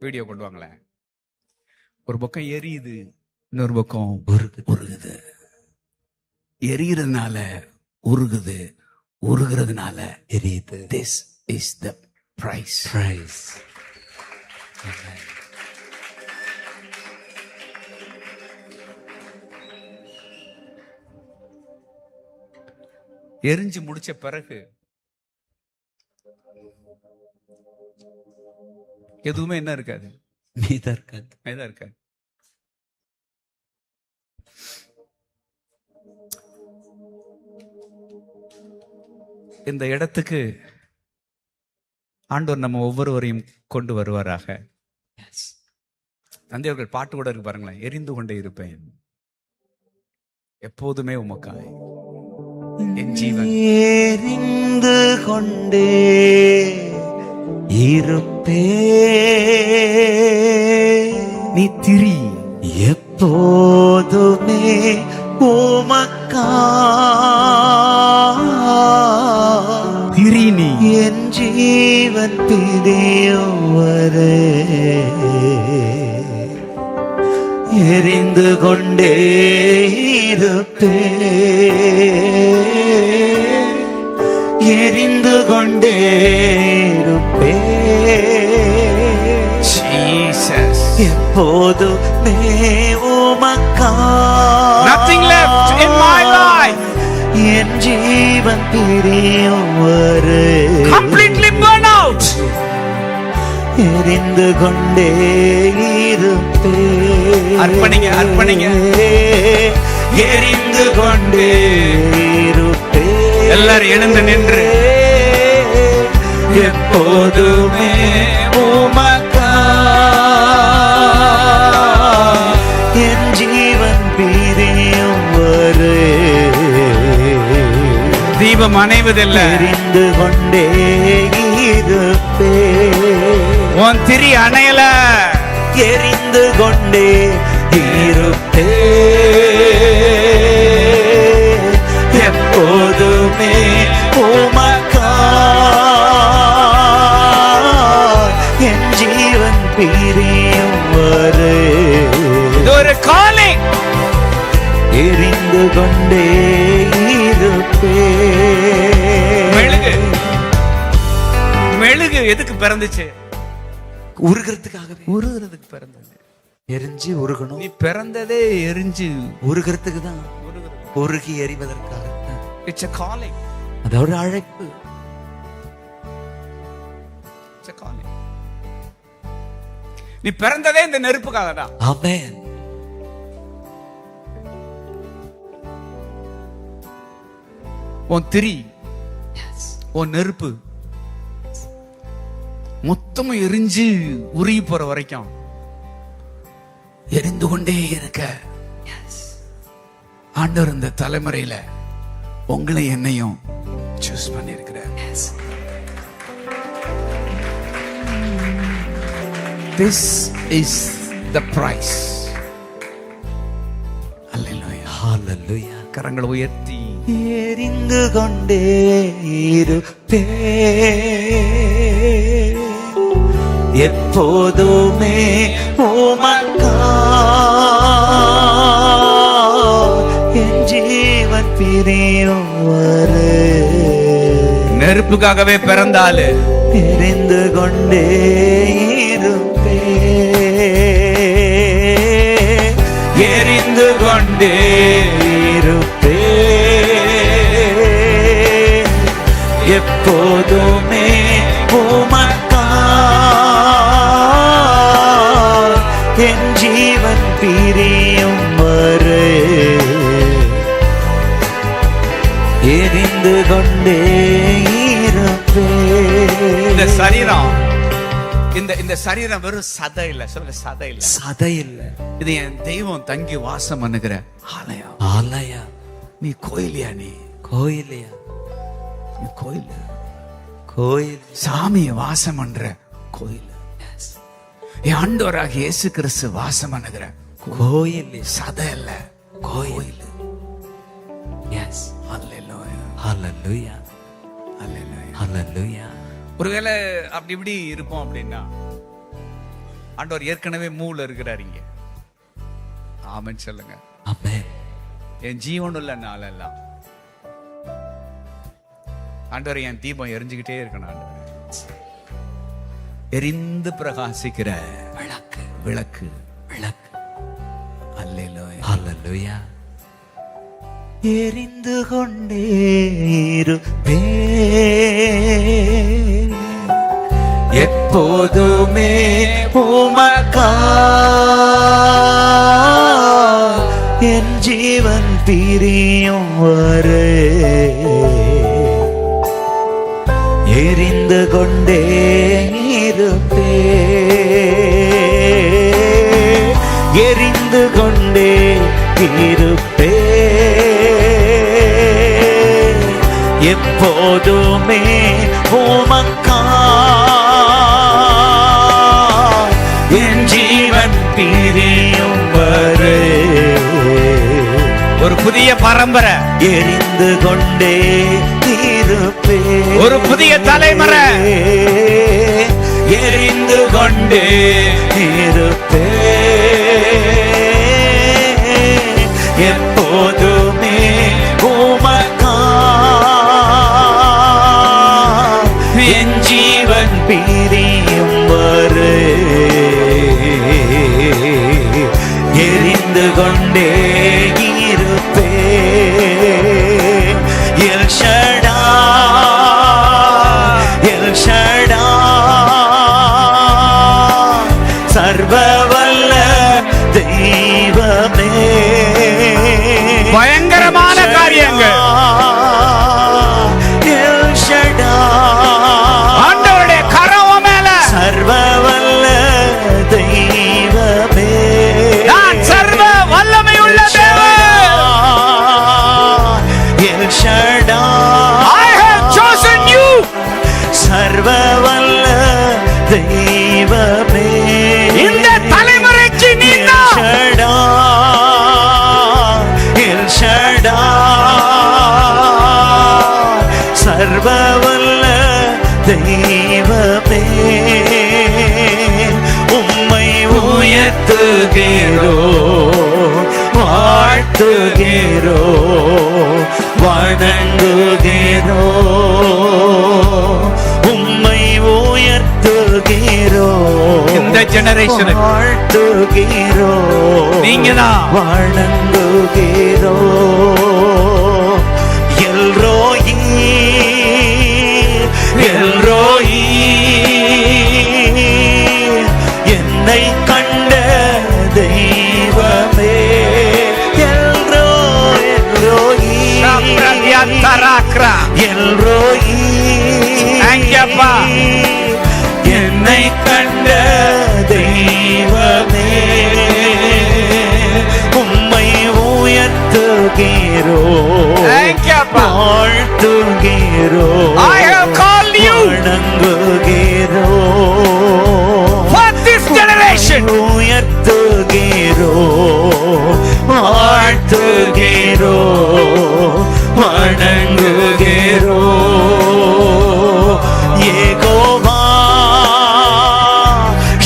Video கொண்டு வாங்களேன். ஒரு பக்கம் எரியுது, இன்னொரு பக்கம் உருகுது. எரிகிறதுனால உருகுது, உருகிறதுனால எரியுது. This is the price. Amen. எரிஞ்சு முடிச்ச பிறகு எதுவுமே என்ன இருக்காது, மீதா இருக்காது. இந்த இடத்துக்கு ஆண்டவர் நம்ம ஒவ்வொருவரையும் கொண்டு வருவாராக. தந்தையவர்கள் பாட்டு கூட இருக்கு பாருங்களேன். எரிந்து கொண்டே இருப்பேன் எப்போதுமே உமக்காய், என் ஜீவன் எரிந்து கொண்டே இருப்பே. நீ திரி எப்போதுமே உமக்கா திரி. நீ என் ஜீவன் பிரியவரே. எரிந்து கொண்டே இருப்பே, எரிந்து கொண்டே இருப்பே. Jesus. எப்போதுமே உமக்கா. Nothing left in my life. N Jeevan பிரியவரே. Completely burn out. எரிந்து கொண்டே இருப்பே. அர்ப்பணிங்க. எரிந்து கொண்டே இருப்பே. எல்லாரும் எழுந்து நின்று எப்போதுமே உமக்கா. என் ஜீவன் பிரியவரே. தீபம் அணைவதில்லை, எரிந்து கொண்டே இருப்பே. உன் திரி அணையல. எரிந்து கொண்டே இருப்பே. எப்போதுமே உமக்கா. என் ஜீவன் பிரியவரே. இது ஒரு காலிங். எரிந்து கொண்டே இருப்பே. மெழுகு எதுக்கு பிறந்துச்சு? உருகிறதுக்காகவே. உருகிறதுக்கு பிறந்தது. எரிஞ்சு உருகணும். நீ பிறந்ததே எரிஞ்சு உருகிறதுக்கு தான். உருகி எரிவதற்காக. It's a calling. அதோட அழைப்பு. It's a calling. நீ பிறந்ததே இந்த நெருப்புக்காக தான். ஆமென். உன் திரி, உன் நெருப்பு மொத்தமும் எரிஞ்சு உருகி போற வரைக்கும் எரிந்து கொண்டே இருக்க ஆண்டவர் இந்த தலைமுறையில உங்களை என்னையும் சூஸ் பண்ணியிருக்கிறார். This is the price. Hallelujah. Hallelujah. கரங்களை உயர்த்தி எரிந்து கொண்டே இருப்பே. எப்போதுமே உமக்கா. என் ஜீவன் பிரியவரே. நெருப்புக்காகவே பிறந்தாலே எரிந்து கொண்டே இருப்பே. எரிந்து கொண்டே இருப்பே. எப்போதுமே உமக்கா. என் ஜீவன் பிரியவரே. எரிந்து கொண்டே இருப்பே. இந்த சரீரம், இந்த சரீரம் வெறும் சதை இல்ல. சொல்லுங்க, சதை இல்ல. சதை இல்ல. இது என் தெய்வம் தங்கி வாசம் பண்ணுகிற ஆலயம். ஆலயா. நீ கோயிலியா? நீ கோயிலையா? நீ கோயில். கோயில். சாமியை வாசம் பண்ற கோயில். என் ஆண்டவராக இயேசு கிறிஸ்து வாசம் பண்ணுகிற கோயில். சதை இல்ல, கோயில். எஸ். ஹல்லேலூயா. ஹல்லேலூயா. ஹல்லேலூயா. ஹல்லேலூயா. ஒருவேளை அப்படி இப்படி இருப்போம் அப்படின்னா ஆண்டவர் ஏற்கனவே மூல இருக்கிறார் இங்க. ஆமென் சொல்லுங்க. ஆமென். என் ஜீவனுள்ள நாளெல்லாம் ஆண்டவர் என் தீபம் எரிஞ்சுக்கிட்டே இருக்கணும். ஆண்டவர் எரிந்து பிரகாசிக்கிற விளக்கு விளக்கு. விளக்கு. அல்லேலூயா. ஹல்லேலூயா. எரிந்து கொண்டே இருப்பே எப்போதுமே உமக்கா என் ஜீவன் பிரியும் வரை எரிந்து கொண்டே இருப்பே எரிந்து கொண்டே இருப்பே எப்போதுமே உமக்கா என் ஜீவன் பிரியும் வரை ஒரு புதிய பரம்பரை எரிந்து கொண்டே இருப்பே ஒரு புதிய தலைமுறை எரிந்து கொண்டே இருப்பே எப்போதுமே உமக்கா என் ஜீவன் பிரியும் வரை எரிந்து கொண்டே இருப்பே எல் ஷடா எல் ஷடா சர்வவல்ல தெய்வமே பயங்கரமான காரியங்கள் எல் ஷடா ஆண்டவருடைய கரம் மேல சர்வவல்ல தெய்வமே நான் சர்வ வல்லமை உள்ள தேவன். L ஷடா I have chosen you. சர்வவல்ல தெய்வமே இந்த தலைமுறைக்கு நீதான். ஷடா எல் ஷடா சர்வவல்ல தெய்வமே உம்மை உயர்த்துகிறோ வாழ்த்துகிறோ வணங்குகிறோ உம்மை உயர்த்துகிறோ இந்த ஜெனரேஷனுக்கு வாழ்த்துகிறோ நீங்கதான். வணங்குகிறோ எல்ரோயி எல்ரோயி என்னை கண்ட தெய்வமே எல்ரோ எல்ரோயி தராக்ரா. எல்ரோயி Thank you, அப்பா. என்னை கண்ட தெய்வமே உம்மை உயர்த்துகிறோ Thank you, அப்பா. வாழ்த்துகிறோ I have called you வணங்குகிறோ for this generation. உயர்த்துகிறோ வாழ்த்துகிறோ வணங்குகிறோ Jehovah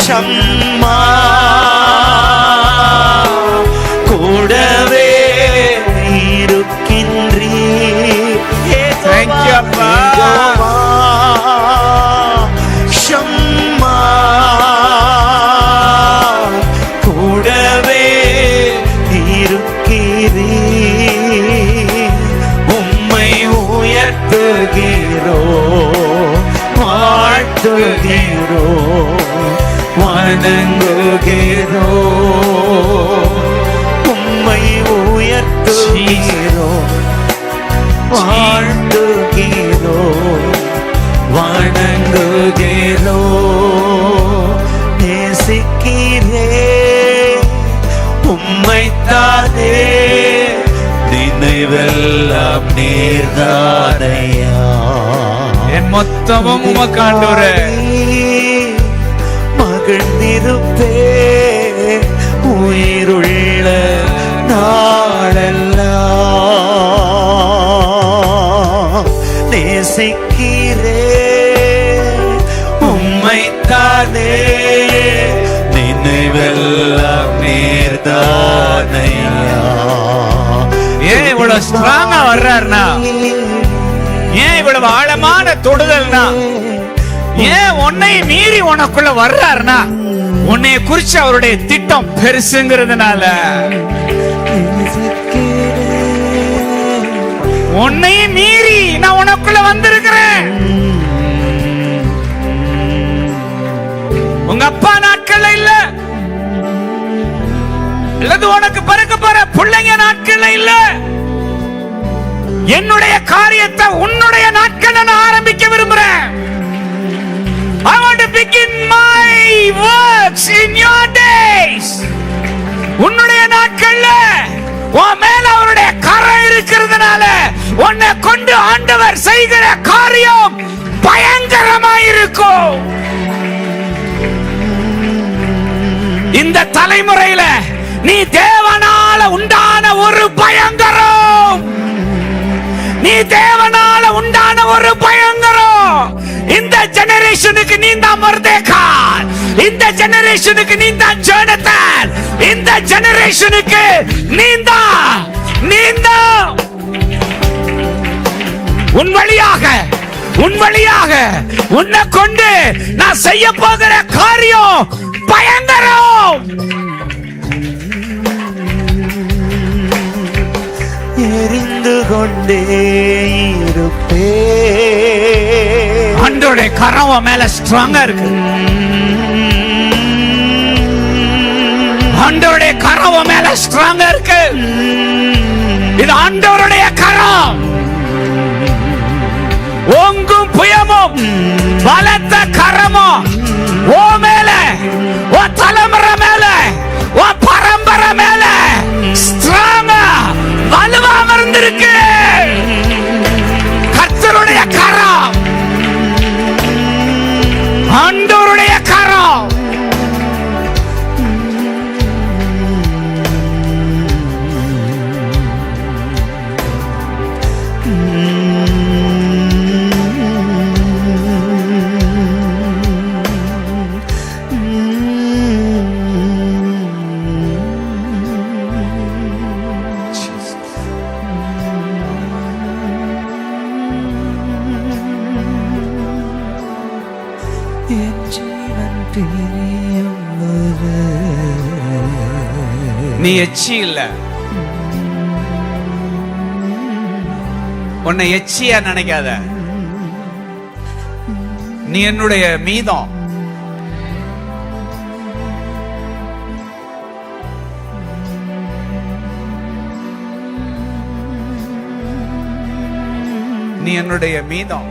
ஷம்மா கூடவே இருக்கின்றீர் Thank you, அப்பா. யெகோவா ஷம்மா கூடவே இருக்கிறீர் உம்மை உயர்த்துகிறோ வாழ்த்துகிறோ வணங்குகிறோ உம்மை உயர்த்துகிறோ வாழ்த்துகிறோ வணங்குகிறோ நேசிக்கிறே உம்மைத்தானே நினைவெல்லாம் நேர்தானையா என் மொத்தமும் உமக்கு ஆண்டவரே. மகிழ்ந்திருப்பே உயிருள்ள நாளெல்லாம் நேசிக்கிறே நீர்தானே நினைவெல்லாம் நீர்தானையா. ஏன் இவ்வளவு ஸ்ட்ராங்கா வர்றாருனா, ஏன் இவ்வளவு ஆழமான தொடுதல்னா, ஏன் உன்னை மீறி உனக்குள்ள வர்றாருனா, உன்னை குறிச்சு அவருடைய திட்டம் பெருசுங்கிறதுனால. உன்னை மீறி நான் உனக்குள்ள வந்திருக்கிறேன். உங்க அப்பா நாட்கள்ல இல்ல, அல்லது உனக்கு பிறக்க போற பிள்ளைங்க நாட்கள்ல இல்ல, என்னுடைய காரியத்தை உன்னுடைய நாட்கள்ல நான் ஆரம்பிக்க விரும்புறேன். I want to begin my works in your days. உன்னுடைய நாட்கள்ல உன் மேல அவருடைய கரம் இருக்கிறதுனால உன்னை கொண்டு ஆண்டவர் செய்கிற காரியம் பயங்கரமா இருக்கும். இந்த தலைமுறையில நீ தேவனால உண்டான ஒரு பயங்கரம், நீ தேவனால உண்டான ஒரு பயங்கரம். இந்த ஜெனரேஷனுக்கு நீ தான் மொர்தெகாய், இந்த ஜெனரேஷனுக்கு நீ தான் ஜோனதான், இந்த ஜெனரேஷனுக்கு நீ தான் உன் வழியாக உன்னை கொண்டு நான் செய்ய போகிற காரியம் பயங்கரம். எரிந்து கொண்டே இருப்பே. ஆண்டவருடைய கரம் மேல ஸ்ட்ராங்கா இருக்கு. ஆண்டவருடைய கரம் மேல ஸ்ட்ராங்கா இருக்கு. இது ஆண்டவருடைய கரம். ஓங்கும் புயமும் பலத்த கரமும் ஓ மேல, ஓ தலைமுறை மேல, ஓ பரம்பரை மேல ஸ்ட்ராங்கா வலுவா அமர்ந்திருக்கு. கர்த்தருடைய கரம், ஆண்டவருடைய கரம். நீ எச்சி இல்ல, உன்னை எச்சியா நினைக்காத. நீ என்னுடைய மீதம். நீ என்னுடைய மீதம்.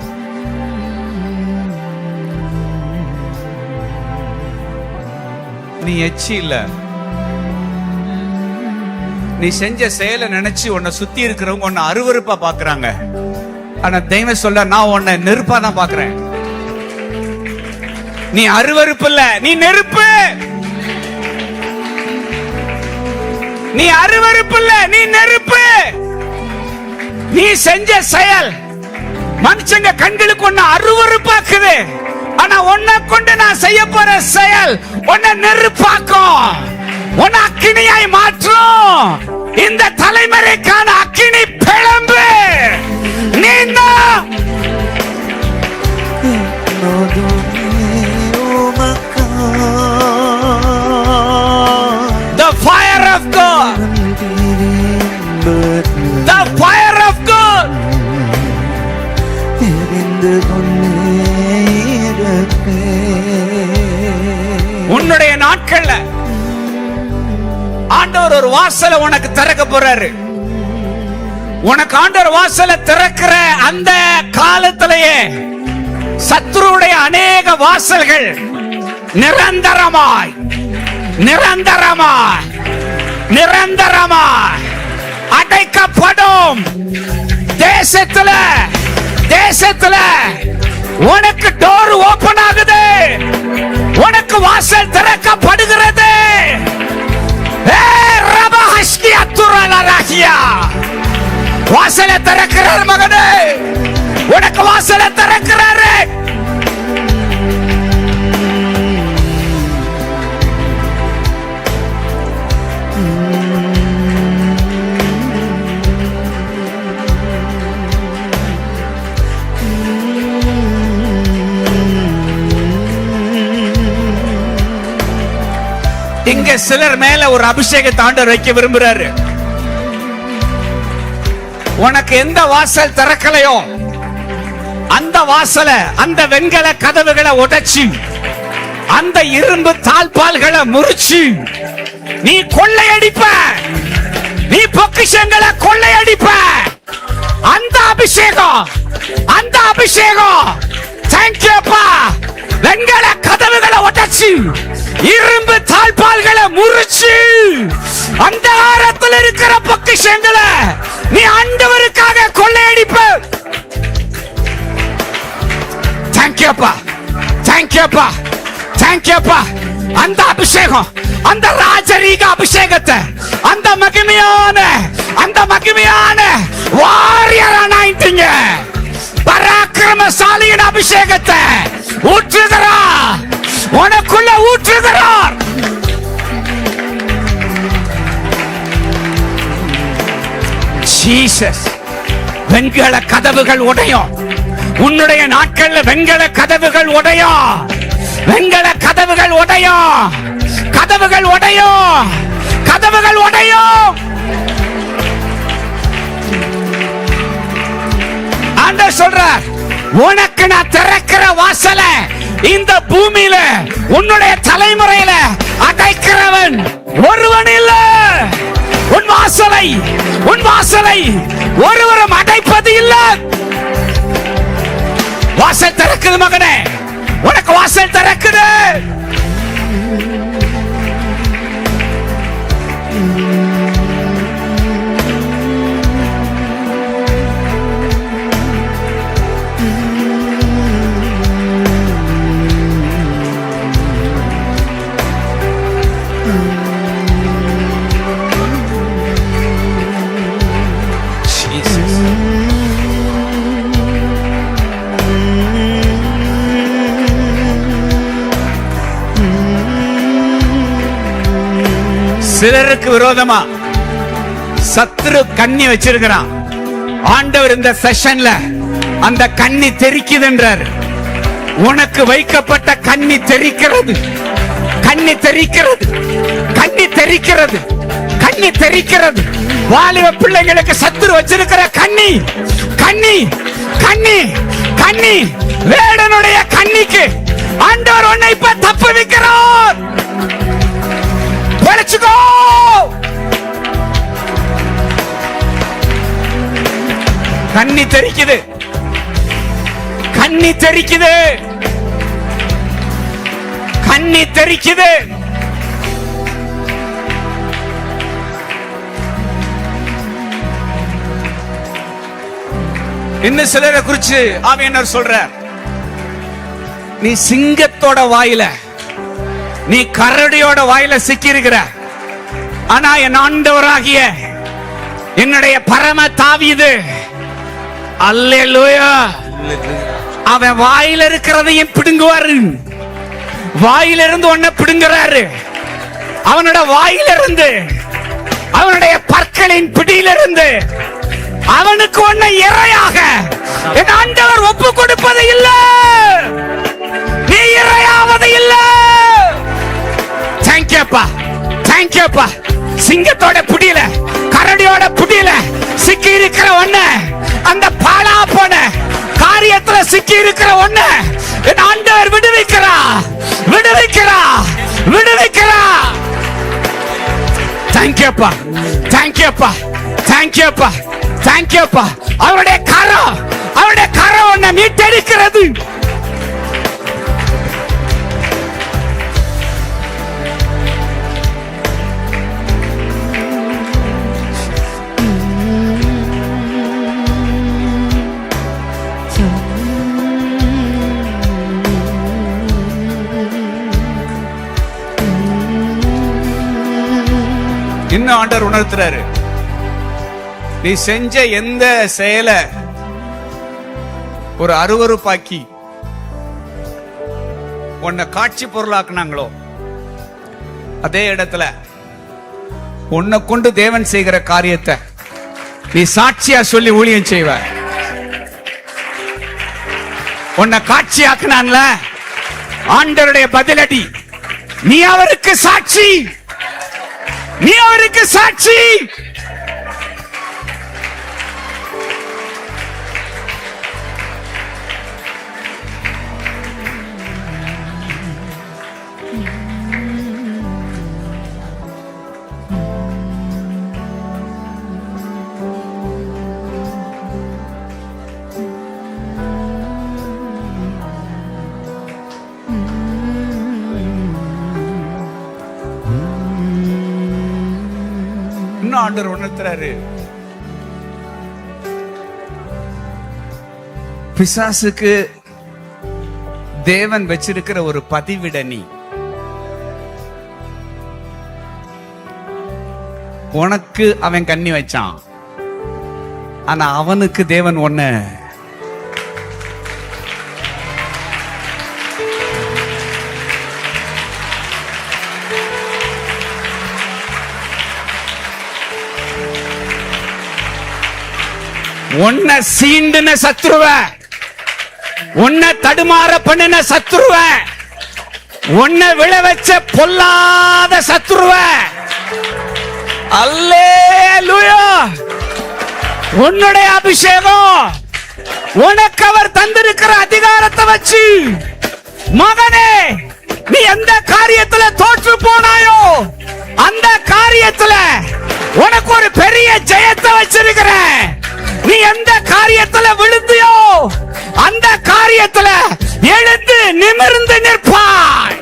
நீ எச்சி இல்ல. நீ செஞ்ச செயலை நினைச்சு உன்னை சுத்தி இருக்கிறவங்க உன்னை அருவருப்பா பாக்குறாங்க. ஆனா தெய்வம் சொல்ல, நான் உன்னை நெருப்பா தான் பாக்குறேன். நீ அருவருப்பு இல்ல, நீ நெருப்பு. நீ அருவருப்பு இல்ல, நீ நெருப்பு. நீ செஞ்ச செயல் மனுஷங்க கண்களுக்கு உன்னை அருவருப்பாக்குது. ஆனா உன்னை கொண்டு நான் செய்ய போற செயல் உன்னை நெருப்பாக்கும், உன்னை அக்கினியாய் மாற்றும். இந்த தலைமுறைக்கான அக்கினி பிளம்பு நீதான். The fire of God, the fire of God. உன்னுடைய நாட்கள்ல ஆண்டவர் ஒரு வாசலை உனக்கு திறக்க போறாரு. உனக்கு ஆண்டவர் வாசலை திறக்கிற அந்த காலத்திலேயே சத்துருடைய அநேக வாசல்கள் நிரந்தரமாய் நிரந்தரமாய் நிரந்தரமாய் அடைக்கப்படும். தேசத்துல தேசத்துல உனக்கு டோர் ஓபன் ஆகுது, உனக்கு வாசல் திறக்கப்படுகிறது. வாசலை திறக்கிறார் மகனே, உனக்கு வாசலை திறக்கிறாரு. இங்க சிலர் மேல ஒரு அபிஷேகத்தை ஆண்டவர் வைக்க விரும்புறாரு. உனக்கு எந்த வாசல் திறக்கலையோ அந்த வாசல, அந்த வெண்கல கதவுகளை உடைச்சு, அந்த இரும்பு தாழ்பால்களை முறிச்சு நீ கொள்ளையடிப்ப, நீ பொக்கிஷங்களை கொள்ளையடிப்ப. அந்த அபிஷேகம், அந்த அபிஷேகம். தேங்க்யூப்பா. வெண்கல கதவுகளை உடைச்சு, இரும்பு தாழ்பால்களை முறிச்சு, அந்த ஆரத்தில் இருக்கிற பொக்கிஷங்களை நீ ஆண்டவருக்காக கொள்ளையடிப்ப. தேங்க்யூப்பா, தேங்க்யூப்பா, தேங்க்யூப்பா. அந்த அபிஷேகம், அந்த ராஜரீக அபிஷேகத்தை, அந்த மகிமையான வாரியர் அனாயிண்டிங்க, பராக்கிரமசாலியின் அபிஷேகத்தை ஊற்றுகிறார், உனக்குள்ள ஊற்றுகிறார். ஜீசஸ். வெண்கல கதவுகள் உடையும். உன்னுடைய நாட்கள்ல வெண்கல கதவுகள் உடையும், வெண்கல கதவுகள் உடையும், கதவுகள் உடையும், கதவுகள் உடையும். ஆண்டவர் சொல்றார், உனக்கு நான் திறக்கிற வாசல இந்த பூமியில உன்னுடைய தலைமுறையில அடைக்கிறவன் ஒருவன் இல்ல. உன் வாசலை ஒருவரும் அடைப்பது இல்ல. வாசல் திறக்குது மகனே, உனக்கு வாசல் திறக்குது. சிலருக்கு விரோதமா சத்துரு கண்ணி வச்சிருக்கிறான். ஆண்டவர் இந்த செஷன்ல அந்த கண்ணி தெரிக்குதுன்றார். உனக்கு வைக்கப்பட்ட கண்ணி தெரிக்கிறது, கண்ணி தெரிக்கிறது, கண்ணி தெரிக்கிறது, கண்ணி தெரிக்கிறது. வாலிப பிள்ளைகளுக்கு சத்துரு வச்சிருக்கிற கண்ணி, கண்ணி, கண்ணி, கண்ணி, வேடனுடைய கண்ணிக்கு ஆண்டவர் உன்னை இப்ப தப்புவிக்கிறார். பிழைச்சுக்கோ. கண்ணி தெரிக்குது, கண்ணி தெரிக்குது, கண்ணி தெரிக்குது. இன்னும் சிலரை குறிச்சு ஆவியானவர் சொல்றார், நீ சிங்கத்தோட வாயில, நீ கரடியோட வாயில சிக்கி இருக்கிற. ஆனா என் ஆண்டவராகிய என்னுடைய பரம தாவீது, அல்லேலூயா, அவன் வாயில இருக்கிறதையும் பிடுங்குவாரு. வாயிலிருந்து ஒன்ன பிடுங்குறாரு. அவனோட வாயிலிருந்து, அவனுடைய பற்களின் பிடியிலிருந்து அவனுக்கு ஒன்ன இறையாக என் ஆண்டவர் ஒப்பு கொடுப்பது இல்ல. நீ இறையாவது இல்ல. தேங்க்யூப்பா, தேங்க்யூப்பா. சிங்கத்தோட புடியில, கரடியோட புடியில சிக்கி இருக்கிற ஒண்ண, அந்த பாலா போன காரியத்துல சிக்கி இருக்கிற ஒண்ண என் ஆண்டவர் விடுவிக்கிறா, விடுவிக்கிறா, விடுவிக்கிறா. தேங்க்யூப்பா, தேங்க்யூப்பா, தேங்க்யூப்பா, தேங்க்யூப்பா. அவருடைய கரம் ஒன்ன மீட்டெடுக்கிறது. இன்னும் ஆண்டவர் உணர்த்துறாரு, நீ செஞ்ச எந்த செயலை ஒரு அருவருப்பாக்கி உன்னை காட்சி பொருளாக்குனாங்களோ அதே இடத்துல உன்னை கொண்டு தேவன் செய்கிற காரியத்தை நீ சாட்சியா சொல்லி ஊழியம் செய்வ. உன்னை காட்சியாக்குனான்ல, ஆண்டவருடைய பதிலடி, நீ அவருக்கு சாட்சி. நீ அவருக்கு சாட்சி. ஆண்டவர் உணர்த்துறாரு, பிசாசுக்கு தேவன் வச்சிருக்கிற ஒரு பதிவிட நீ. உனக்கு அவன் கண்ணி வச்சான், ஆனா அவனுக்கு தேவன் ஒண்ணு உன்னை சீண்டுன சத்ருவ, உன்னை தடுமாற பண்ணின சத்ருவ, உன்னை விழ வச்ச பொல்லாத சத்ருவ, அல்லேலூயா, உன்னுடைய அபிஷேகம் உனக்கு அவர் தந்திருக்கிற அதிகாரத்தை வச்சு, மகனே நீ எந்த காரியத்துல தோற்று போனாயோ அந்த காரியத்துல உனக்கு ஒரு பெரிய ஜெயத்தை வச்சிருக்கிற. நீ எந்த காரியத்துல விழுந்தியோ அந்த காரியத்துல எழுந்து நிமிர்ந்து நிற்பாய்.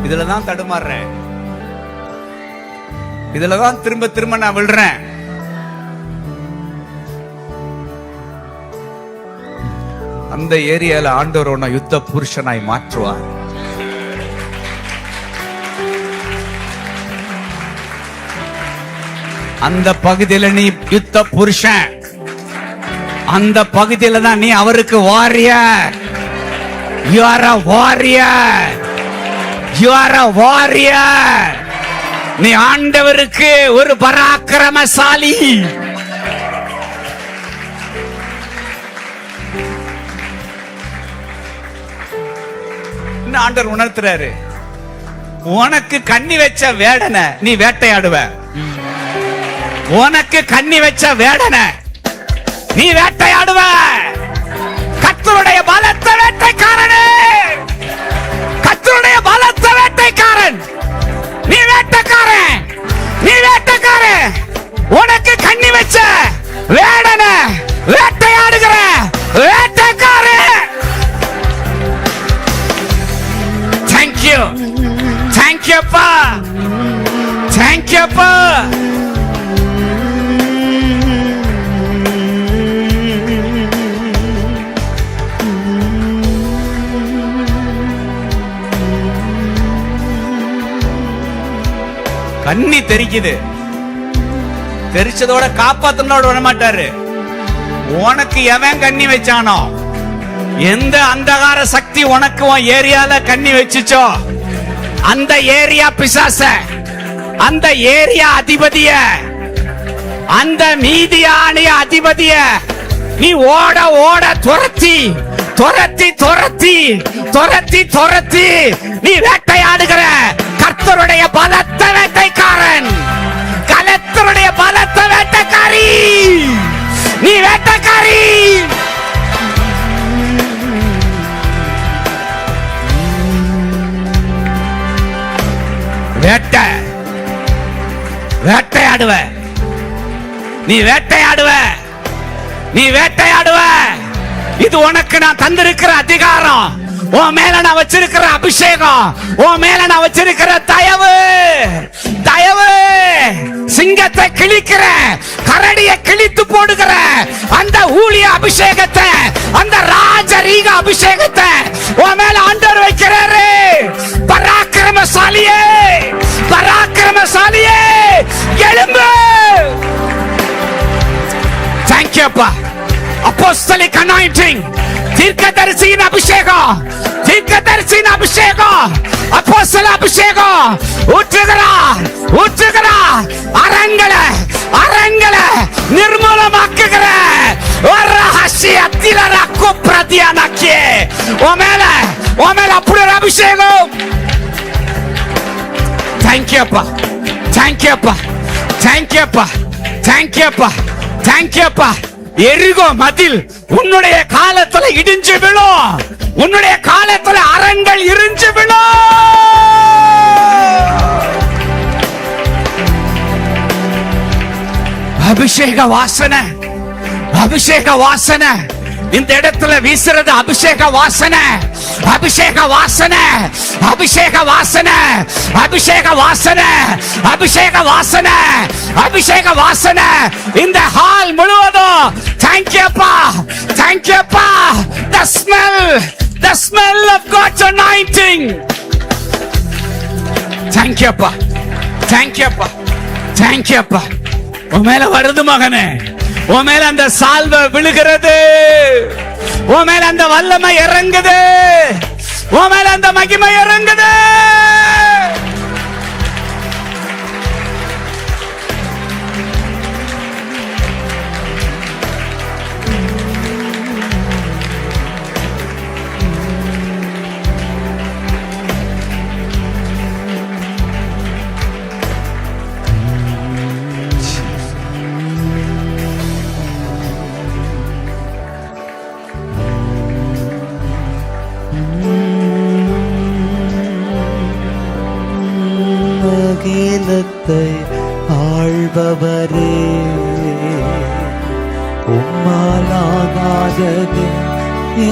இதுலதான் தடுமாறுறேன், இதுலதான் திரும்ப திரும்ப நான் விழுறேன். அந்த ஏரியால ஆண்டவர் உன்னை யுத்த புருஷனாய் மாற்றுவார். அந்த பகுதியில நீ யுத்த புருஷன், அந்த பகுதியில தான் நீ அவருக்கு warrior. You are a warrior. You are a warrior. நீ ஆண்டவருக்கு ஒரு பராக்கிரமசாலி. ஆண்டவர் உணர்த்துறாரு, உனக்கு கண்ணி வச்ச வேடனை நீ வேட்டையாடுவ. உனக்கு கண்ணி வச்ச வேடனை நீ வேட்டையாடுவ. கர்த்தருடைய பலத்த வேட்டைக்காரனே, கர்த்தருடைய பலத்த வேட்டைக்காரன், நீ வேட்டைக்காரன், நீ வேட்டைக்காரன். உனக்கு கண்ணி வச்ச வேடனை வேட்டையாடுகிற வேட்டைக்காரன். Thank you, thank you அப்பா, thank you அப்பா. கண்ணி தெரிக்குது, தெரிச்சதோட காப்பாத்தனோட விட மாட்டாரு. உனக்கு எவன் கண்ணி வச்சானோ, எந்த அந்தகார சக்தி உனக்கு உன் ஏரியால கண்ணி வச்சுச்சோ, அந்த ஏரியா பிசாச, அந்த ஏரியா அதிபதிய, அந்த மீதியானிய அதிபதிய நீ ஓட ஓட துரத்தி துரத்தி துரத்தி துரத்தி துரத்தி நீ வேட்டையாடுகிற கர்த்தருடைய பலத்த வேட்டைக்காரன், கலத்தருடைய பலத்த வேட்டைக்காரி, நீ வேட்டைக்காரி. வேட்டை வேட்டையாடுவ, நீ வேட்டையாடுவ, நீ வேட்டையாடுவ. இது உனக்கு நான் தந்திருக்கிற அதிகாரம், உன் மேல நான் வச்சிருக்கிற அபிஷேகம், உன் மேல நான் வச்சிருக்கிற தயவு. தயவு சிங்கத்தை கிழிக்கிற, கரடியை கிழித்து போடுகிற அந்த ஊழிய அபிஷேகத்தை, அந்த ராஜரீக அபிஷேகத்தை உன் மேல ஆண்டவர் வைக்கிறாரு. பராக்கிரமசாலியே, பராக்கிரமசாலியே எழும்பு. apostolic anointing, தீர்க்கதரிசியின் அபிஷேகம், தீர்க்கதரிசியின் அபிஷேகம், அப்போஸ்தல அபிஷேகம் ஊற்றுகிறார், ஊற்றுகிறார். அரண்களை அரண்களை நிர்மூலமாக்குகிற ஒரு ரகசியத்திலர குப்ரதியானக்கே உமேல அப்படி ஒரு அபிஷேகம். Thank you அப்பா, thank you அப்பா, thank you அப்பா, thank you அப்பா, thank you அப்பா. எரிகோ மதில் உன்னுடைய காலத்துல இடிஞ்சு விழும், உன்னுடைய காலத்துல அரண்கள் இடிஞ்சு விழும். அபிஷேக வாசனை, அபிஷேக வாசனை இந்த இடத்துல வீசுறது. அபிஷேக வாசனை, அபிஷேக வாசனை, அபிஷேக வாசனை, அபிஷேக வாசனை, அபிஷேக வாசனை, அபிஷேக வாசனை இந்த ஹால் முழுவதும். Thank you அப்பா, thank you அப்பா. The smell of God's anointing. Thank you அப்பா, thank you அப்பா, thank you அப்பா. உன் மேல வருது மகனே, உன் மேல அந்த சால்வை விழுகிறது, உன் மேல அந்த வல்லமை இறங்குது, உன் மேல அந்த மகிமை இறங்குது. அகிலத்தை ஆள்பவரே, உம்மாலாகாதது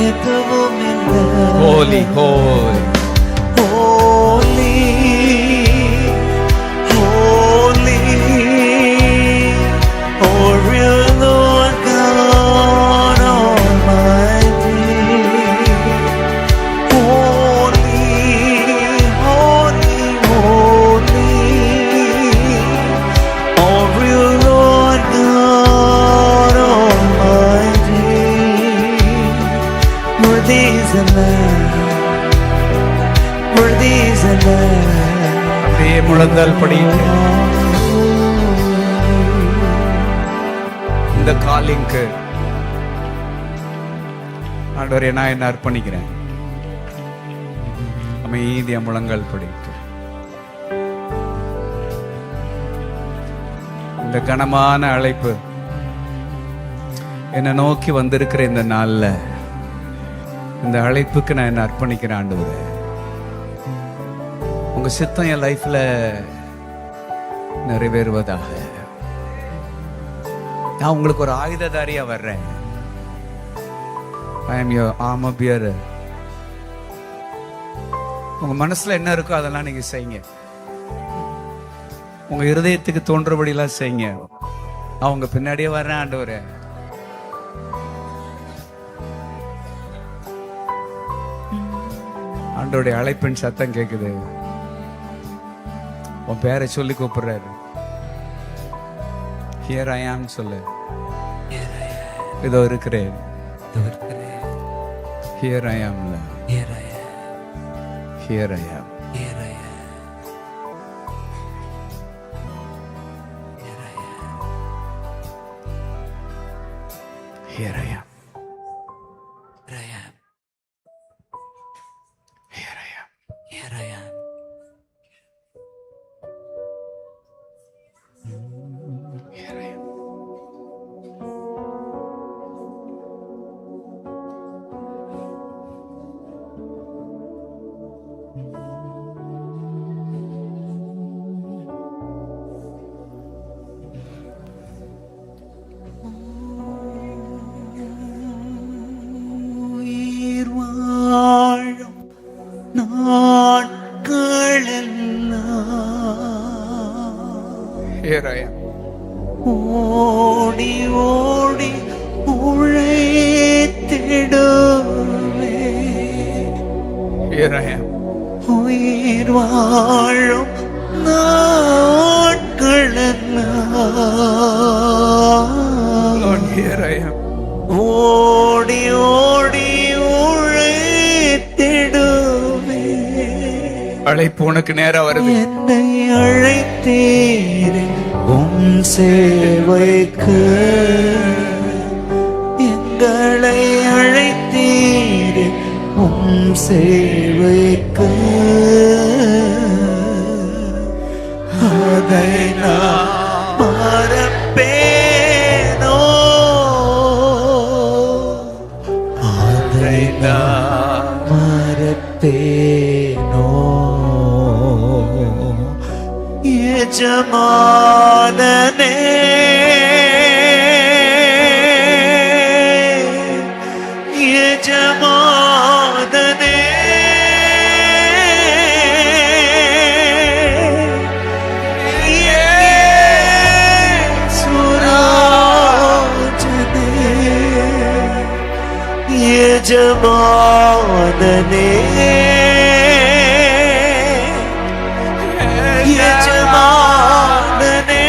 எதுவும் இல்லை. Holy, holy, holy, holy, oh real Lord God Almighty. Holy, holy, holy, oh real Lord God Almighty. Worthy is the Lamb, worthy is the Lamb. அப்படியே முழந்தால் படிங்க. இந்த காலிங்க்கு ஆண்டவரே நான் என்ன அர்ப்பணிக்கிறேன். அமைதியா முழங்கால் படிட்டு இந்த கனமான அழைப்பு என்னை நோக்கி வந்திருக்கிற இந்த நாள்ல இந்த அழைப்புக்கு நான் என்ன அர்ப்பணிக்கிறேன் ஆண்டவரே. உங்க சித்தம் என் லைஃப்ல நிறைவேறுவதாக. நான் உங்களுக்கு ஒரு ஆயுததாரியா வர்றேன். I am your armor bearer. உங்க மனசுல என்ன இருக்கோ அதெல்லாம் நீங்க செய்யுங்க. உங்க இருதயத்துக்கு தோன்றபடி எல்லாம் செய்யுங்க. அவங்க பின்னாடியே வர்றேன் ஆண்டவரே. ஆண்டவருடைய அழைப்பின் சத்தம் கேக்குது. உன் பேரை சொல்லி கூப்பிடுறாரு. Here I am சொல்லு. இதோ இருக்கிறேன். Here I am. Here I am. Here I am. Here I am. Here I am. Here I am. Here I am. Here I am. Here I am. உயிர் வாழும் நாட்களெல்லாம் Here I am. ஓடி ஓடி உழைத்திடுவே. Here I am. உயிர் வாழும் நாட்களெல்லாம் Lord, here I am. அழைப்பு உனக்கு நேரா வருது. என்னை அழைத்தீரே உம் சேவைக்கு, எங்களை அழைத்தீரே உம் சேவைக்கு, அதை நான் மறப்பேனோ, அதை நான் மறப்பேனோ. எஜமானனே எஜமானனே எஜமானனே எஜமானனே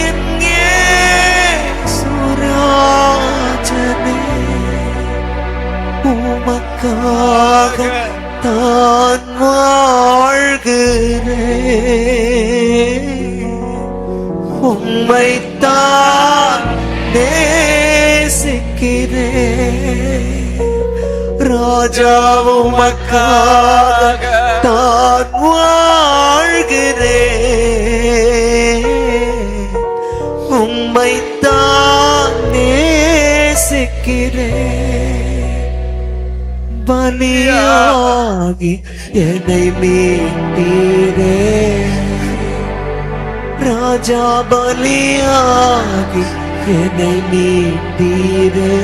என் இயேசுராஜனே, உமக்காக தான் வாழ்கிறேன், உம்மைத்தான் நேசிக்கிறேன். ராஜா உமக்காக தான் வாழ்கிறேன், உம்மைத்தான் நேசிக்கிறேன். பலியாகி என்னை மீட்டீரே, ராஜா பலியாகி என்னை மீட்டீரே.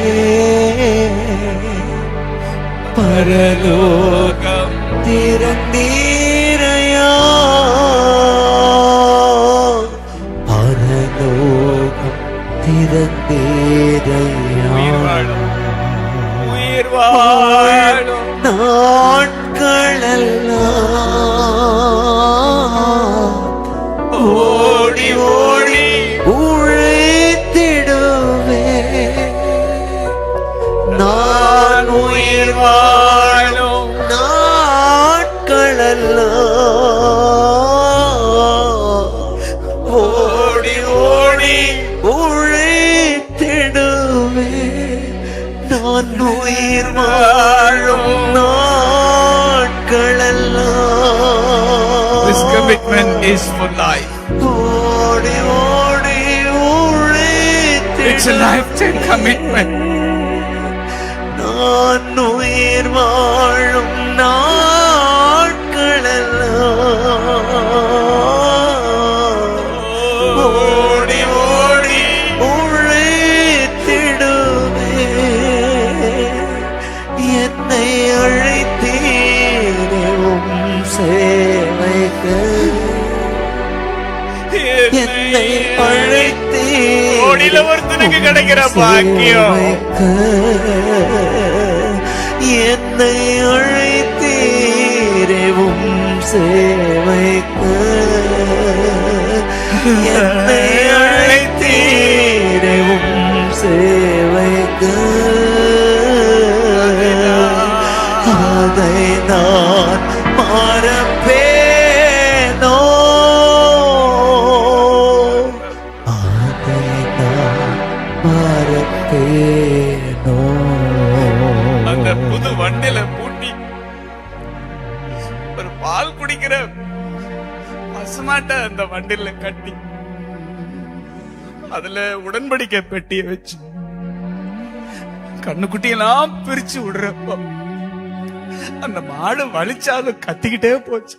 பரலோகம் திறந்தீரையா, பரலோகம் திறந்தீரையா. உயிர் வாழும் நாட்களெல்லாம் ஓடி ஓடி உழைத்திடுவேன், நான் உயிர் வாழும் நாட்களெல்லாம் ஓடி ஓடி உழைத்திடுவேன், நான் உயிர் வாழும் நாட்களெல்லாம். This commitment is for life. ஓடி ஓடி It's a lifetime commitment. நான் உயிர் வாழும் நாட்களெல்லாம் ஓடி ஓடி உழைத்திடுவேன், என்னை அழைத்தீரே உம் சேவைக்கு, என்னை அழைத்தீரே கோடியில ஒருத்தனுக்கு கிடைக்கிற பாக்கியம். என்னை அழைத்தீரே உம் சேவைக்கு, என்னை அழைத்தீரே உம் சேவைக்கு, அதை நான் மறப்பேனோ, அதை நான் மறப்பேனோ. அந்த புது வண்டில பூட்டி ஒரு பால் குடிக்கிற பசுமாட்ட அந்த வண்டில கட்டி அதுல உடன்படிக்கை பெட்டியை வச்சு கண்ணுக்குட்டியெல்லாம் பிரிச்சு விடுறப்ப அந்த மாடு வலிச்சாலும் கத்திக்கிட்டே போச்சு.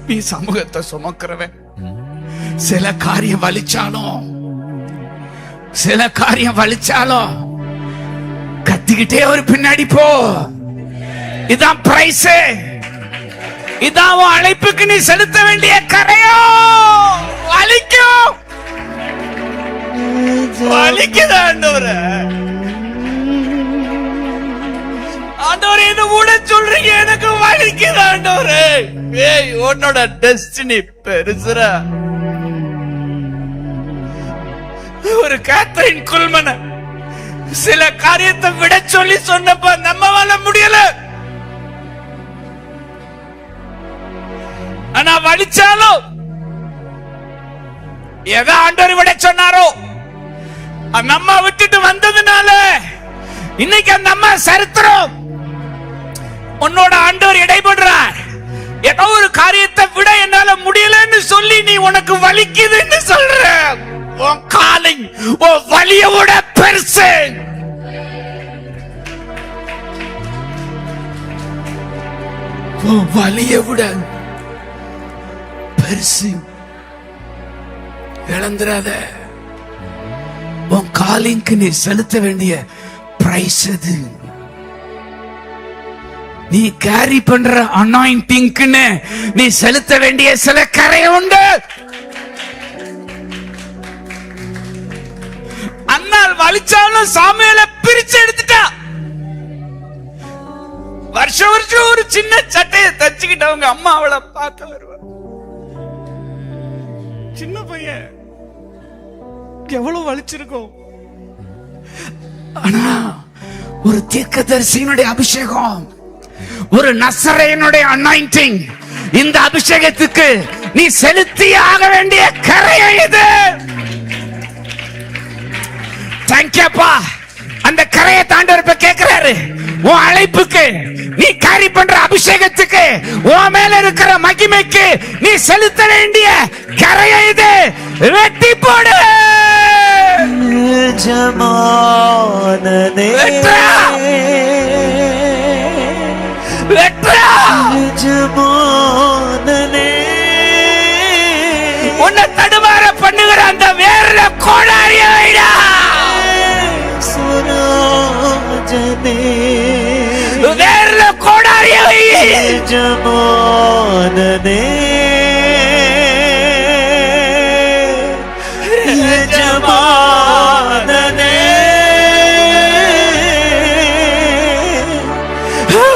நீ சமூகத்தை சுமக்கிறவன், சில காரியம் வலிச்சாலும் கத்திக்கிட்டே ஒரு பின்னாடி போ. இதான் பிரைஸ், இதான் உன் அழைப்புக்கு நீ செலுத்த வேண்டிய கரையோ. வலிக்குது ஆண்டவரே, ஆண்டவரே இது கூட சொல்றீங்க, எனக்கு வலிக்குது ஆண்டவரே. ஏய், உன்னோட டெஸ்டினி பெருசுரா. ஒரு கேத்தரின் குல்மன சில காரியத்தை விட சொல்லி சொன்னப்ப நம்மால முடியல. ஆனா வலிச்சாலும் எதை ஆண்டவர் விட சொன்னாரோ அந்த அம்மா விட்டுட்டு வந்ததுனால இன்னைக்கு அந்த அம்மா சரித்திரம். உன்னோட ஆண்டவர் இடைபடுறார். ஏதோ ஒரு காரியத்தை விட என்னால முடியலன்னு சொல்லி நீ உனக்கு வலிக்குதுன்னு சொல்ற. உன் காலிங் உன் வலியோட பெருசு. உன் வலியை விட பெருசு. இழந்துராத. உன் காலிங்க்கு நீ செலுத்த வேண்டிய பிரைஸ் அது. நீ கேரி பண்ற அனாயிண்டிங்க்குன்னு நீ செலுத்த வேண்டிய சில கரை உண்டு. அன்னால் வலிச்சாலும் சாமுவேலை பிரிச்சு எடுத்துட்டா. வருஷம் வருஷம் ஒரு சின்ன சட்டையை தச்சுக்கிட்டவங்க அம்மா அவளை பார்க்க வருவா. சின்ன பையன் எவ்வளவு வலிச்சிருக்கும். ஆனா ஒரு தீர்க்கதரிசியினுடைய அபிஷேகம், ஒரு நசரேயனுடைய அனாயிண்டிங், இந்த அபிஷேகத்துக்கு நீ செலுத்தி ஆக வேண்டிய கரையை இது. தேங்க்யூப்பா. அந்த கரையை தாண்டவர்ப்ப கேட்கிறாரு. உன் அழைப்புக்கு, நீ கேரி பண்ற அபிஷேகத்துக்கு, உன் மேல இருக்கிற மகிமைக்கு நீ செலுத்த வேண்டிய கரையை இது. வெட்டி போடு. ஜமானனே ஜமானனே உன்னை தடுமாற பண்ணுகிற அந்த வேற கோடாரிய வைடா. சுராஜனே வேற கோடாரிய வை. ஜமானனே ஜமானனே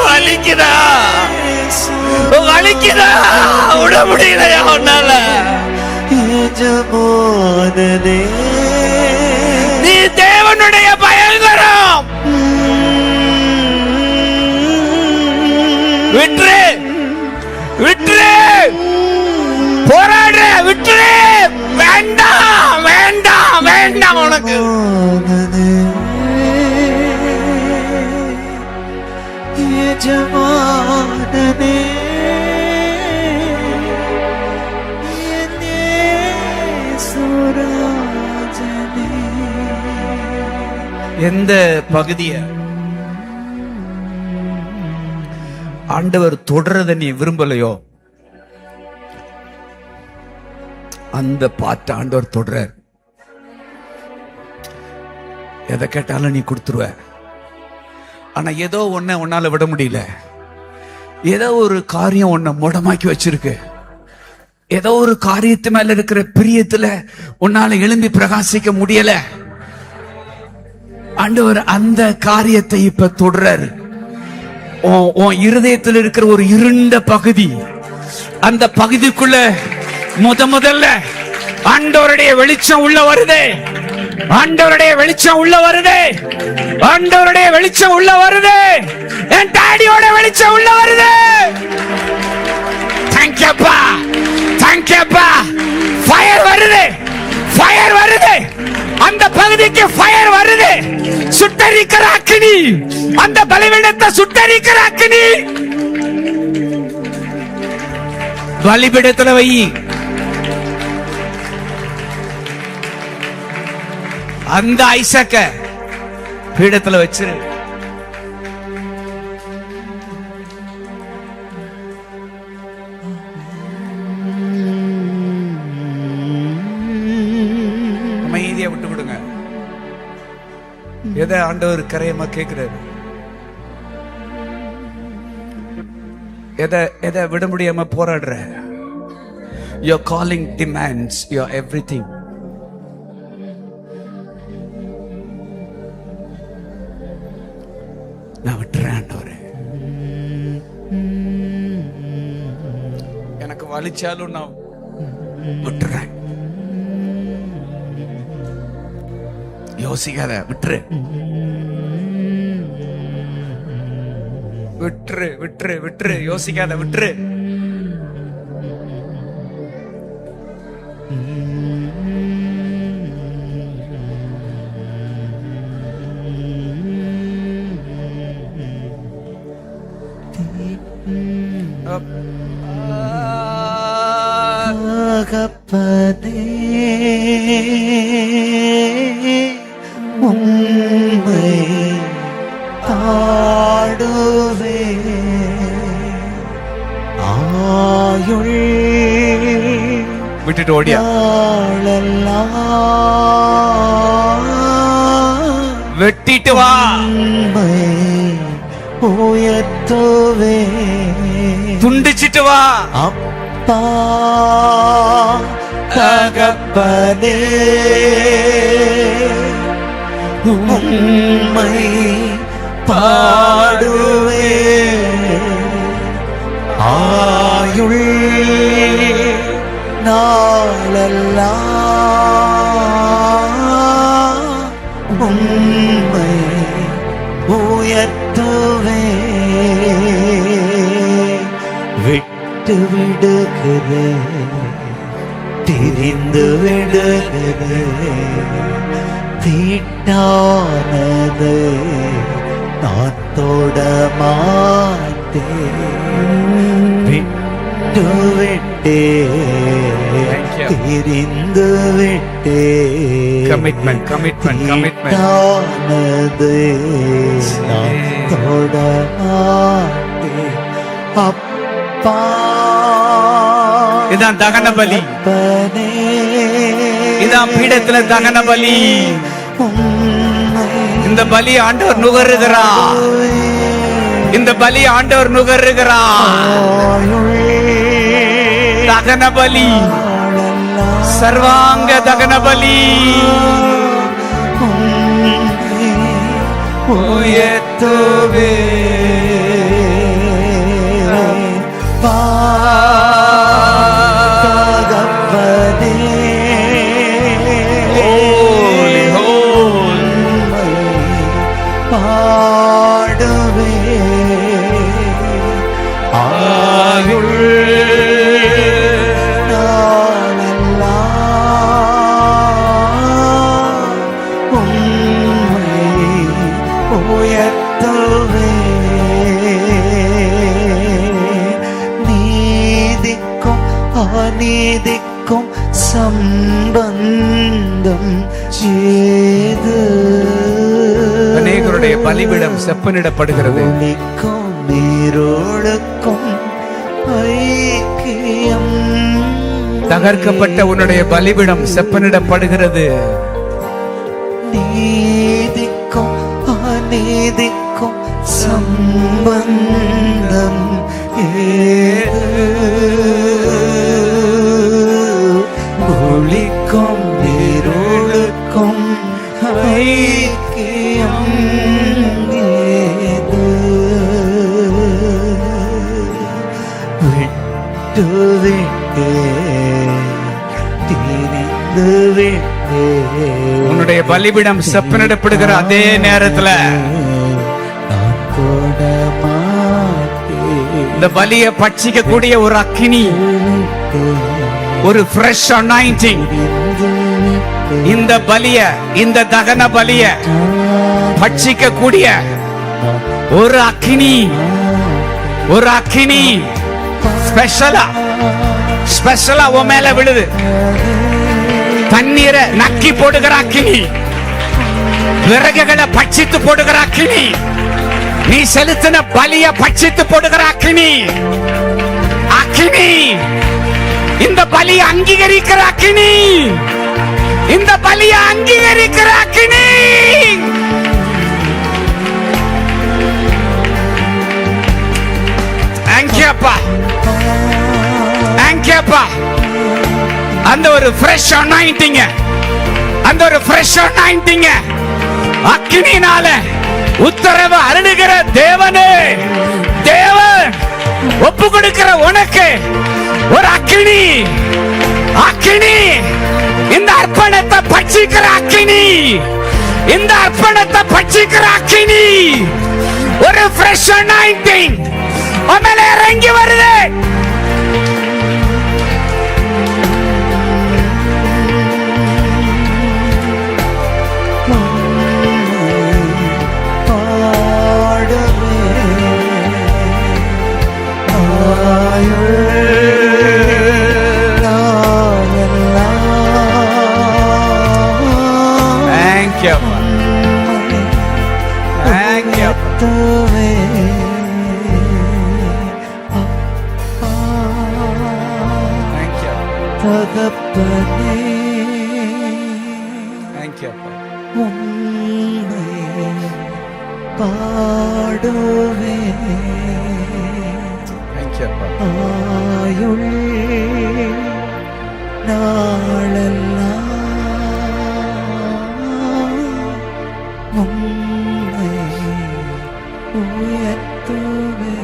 வலிக்குதா வலிக்குதா விட முடியலையா உன்னால? ஜமானனே நீ தேவனுடைய பயங்கரம். விட்டுரு விட்டுரு. போராடுற விட்டுரு. வேண்டாம் வேண்டாம் வேண்டாம். உனக்கு ஜமானனே எந்த பகுதிய ஆண்டவர் தொடரத நீ விரும்பலையோ அந்த பாட்டு ஆண்டவர் தொடர். எதை கேட்டாலும் நீ கொடுத்துருவ. ஆனா ஏதோ உன்னால விட முடியல. ஏதோ ஒரு காரியம் உன்னை முடமாக்கி வச்சிருக்கு. ஏதோ ஒரு காரியத்து மேல இருக்கிற பிரியத்துல உன்னால எழும்பி பிரகாசிக்க முடியல. ஆண்டவர் அந்த காரியத்தை இப்ப தொடர்றாரு. உன் இருதயத்தில் இருக்கிற ஒரு இருண்ட பகுதி, அந்த பகுதிக்குள்ள முதல்ல ஆண்டவருடைய வெளிச்சம் உள்ள வருது. ஆண்டவருடைய வெளிச்சம் உள்ள வருது. ஆண்டவருடைய வெளிச்சம் உள்ள வருது. என் டாடியோட வெளிச்சம் உள்ள வருது. தேங்க்யூப்பா தேங்க்யூப்பா. ஃபயர் வருது. ஃபயர் வருது. அந்த பகுதிக்கு ஃபயர் வருது. சுட்டரிக்கிற அக்கினி. அந்த பலிபீடத்தை சுட்டரிக்கிற அக்கினி. பலிபீடத்துல வை. அந்த ஐசக்க பீடத்துல வச்சிரு. அமைதியா விட்டு விடுங்க. எதை ஆண்டவர் கரையமா கேட்கிறாரு? எதை விட முடியாம போராடுற? Your calling demands your everything. நான் விட்டுறேன் ஆண்டவரே. எனக்கு வலிச்சாலும் நான் விட்டுறேன். யோசிக்காத, விட்டுரு விட்டுரு விட்டுரு விட்டுரு, யோசிக்காத, விட்டுரு. தகப்பனே உம்மை பாடுவே ஆயுள் விட்டுட்டு ஓடியா, வெட்டிட்டு வா, உம்மை உயர்த்துவே துண்டிச்சிட்டு வா. அப்பா தகப்பனே உம்மை பாடுவே ஆயுள் நாளெல்லாம் உம்மை உயர்த்துவே விட்டு விடுகிறே திரிந்து விடுகிறே தீட்டானது நான் தொட மாட்டேன் விட்டு விட்டே திரிந்து விட்டே கமிட்மெண்ட் கமிட்மெண்ட் கமிட்மெண்ட் தீட்டானது நான் தொட மாட்டேன் அப்பா. இதான் தகன பலி, இதான் பீடத்துல தகன பலி. இந்த பலி ஆண்டவர் நுகருகிறார், இந்த பலி ஆண்டவர் நுகருகிறார். தகன பலி, சர்வாங்க தகன பலி. உயர்த்துவே பாடுவே ஆயுள் நாளெல்லாம் உம்மை உயர்த்துவே நீதிக்கும் அநீதிக்கும் சம்பந்தம் செய்து அநேகருடைய பலிபீடம் செப்பனிடப்படுகிறது. நீரோடுக்கும் ஐக்கியம் தகர்க்கப்பட்ட உன்னுடைய பலிபீடம் செப்பனிடப்படுகிறது. நீதிக்கும் அநீதிக்கும் சம்பந்தம் ஒளிக்கும் நீரோடுக்கும் ஐக்கியம் விட்டு விட்டே திரிந்து விட்டே உன்னுடைய பலிபீடம் செப்பனிடப்படுகிற அதே நேரத்துல நான் கூட மாட்டேன். இந்த பலியை பட்சிக்க கூடிய ஒரு அக்கினி, ஒரு ஃப்ரெஷ் அனாயிண்டிங் இந்த பலிய, இந்த தகன பலிய பட்சிக்க கூடிய ஒரு அக்கினி, ஒரு அக்கினி ஸ்பெஷலா உன் மேல விழுது. தண்ணீரை நக்கி போடுகிற அக்கினி, விறகுகளை பட்சித்து போடுகிற அக்கினி, நீ செலுத்தின பலிய பட்சித்து போடுகிற அக்கினி, அக்கினி இந்த பலியை அங்கீகரிக்கிற அக்கினி, இந்த பலியை அங்கீகரிக்கிற அக்கினி. அந்த ஒரு ஃப்ரெஷ் அனாயிண்டிங், அந்த ஒரு ஃப்ரெஷ் அனாயிண்டிங் அக்கினினால உத்தரவு அருளுகிற தேவனே, தேவன் ஒப்பு கொடுக்கிற உனக்கு ஒரு அக்கினி, அக்கினி இந்த அர்ப்பணத்தை பட்சிக்கிற அக்கினி, இந்த அர்ப்பணத்தை பட்சிக்கிற அக்கினி, ஒரு ஃப்ரெஷ் அனாயிண்டிங் மேல இறங்கி வருது. Thank you. Thank you. Thank you. தகப்பனே Thank you. உம்மை பாடுவே Thank you. ஆயுள் நாளெல்லாம் உம்மை உயர்த்துவே.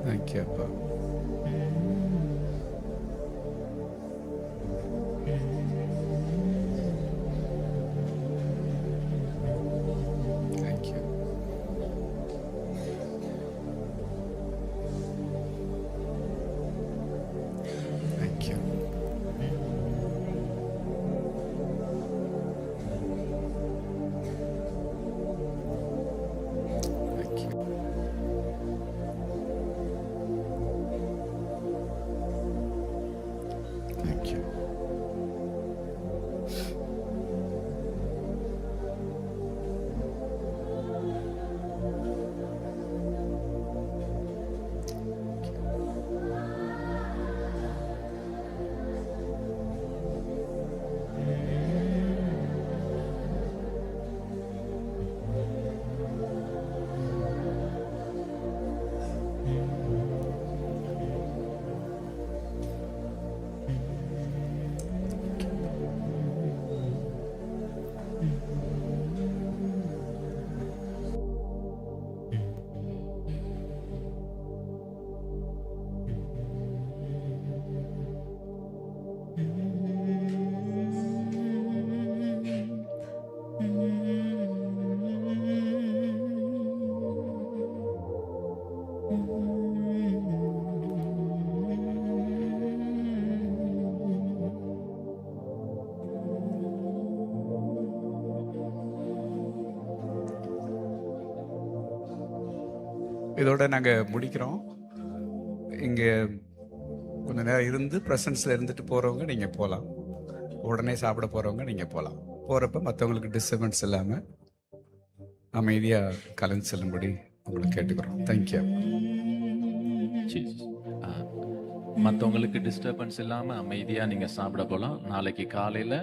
Thank you. Thank you. Thank you. Thank you. Thank you. இதோட நாங்கள் முடிக்கிறோம். இங்கே கொஞ்ச நேரம் இருந்து ப்ரெசன்ஸில் இருந்துட்டு போகிறவங்க நீங்கள் போகலாம். உடனே சாப்பிட போகிறவங்க நீங்கள் போகலாம். போகிறப்ப மற்றவங்களுக்கு டிஸ்டர்பன்ஸ் இல்லாமல் அமைதியாக கலந்து செல்லும்படி உங்களை கேட்டுக்கிறோம். தேங்க்யூ. மற்றவங்களுக்கு டிஸ்டர்பன்ஸ் இல்லாமல் அமைதியாக நீங்கள் சாப்பிட போகலாம். நாளைக்கு காலையில்